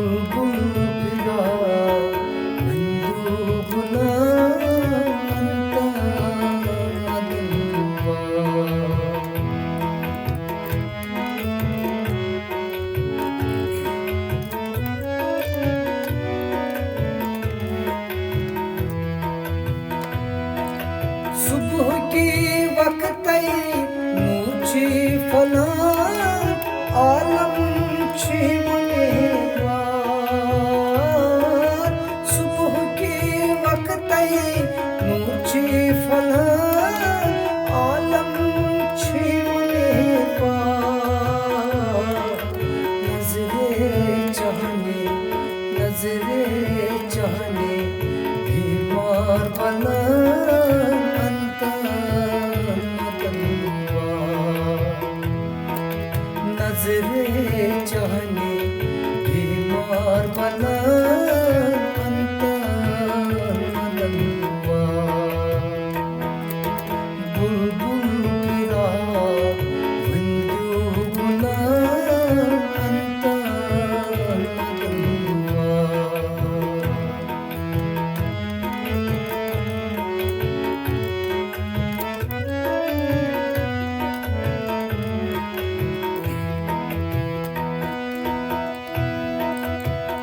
बुलबुल फिरा बंदूकुला अंता मदनुवा सुबह की वक्त मुझे फला आलम छिमनेवार सुबह के वक्त मुझे फला आलम छिमनेवार नजरे चाहने बीमार बना नजरे चाहने बीमार बना अंता मदनुवा बुलबुल फिरा बंदूकुला अंता मदनुवा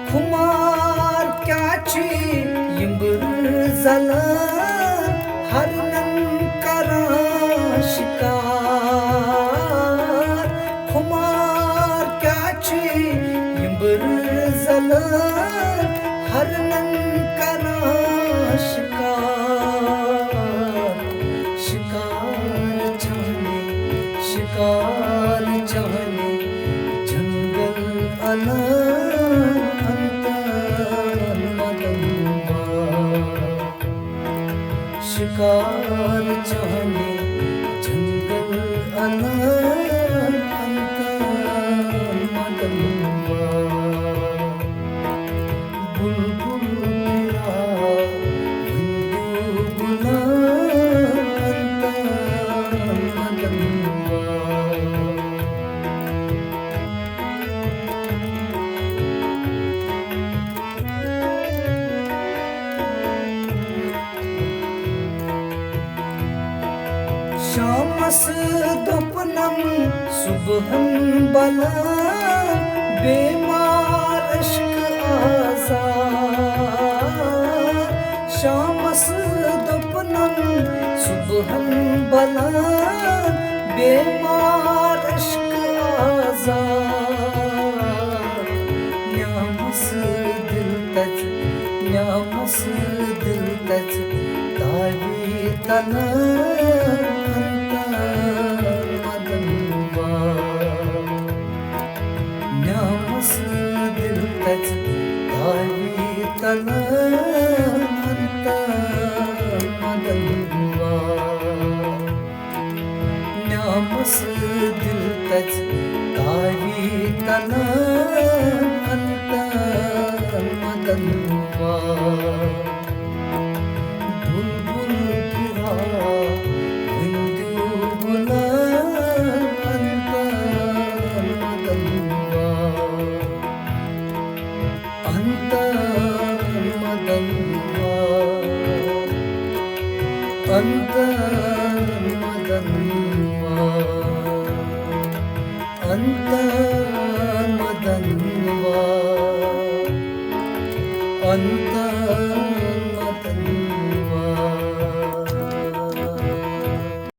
खुमार क्याची यिंबर जला हरनन करा शिकार खुमार क्याची यिंबर जला हरनन करा शिकार शिकार चाहने जंगल अला शिकार चाहने जंगल अना अंता मदनुवा बुलबुल फिरा बंदूकुला अंता मदनुवा शामस दोपनम सुबहन बला बेमार इश्क आज़ाद शामस दोपनम सुबहन बला बेमार इश्क आज़ाद न्यामस दिल तज तावी तना दिल तज तावी तना अंता मदनुवा न्यामस दिल तज तावी तना अंता मदनुवा बुलबुल फिरा बंदूकुला अंता मदनुवा अंता मदनुवा अंता मदनुवा अंता मदनुवा अंता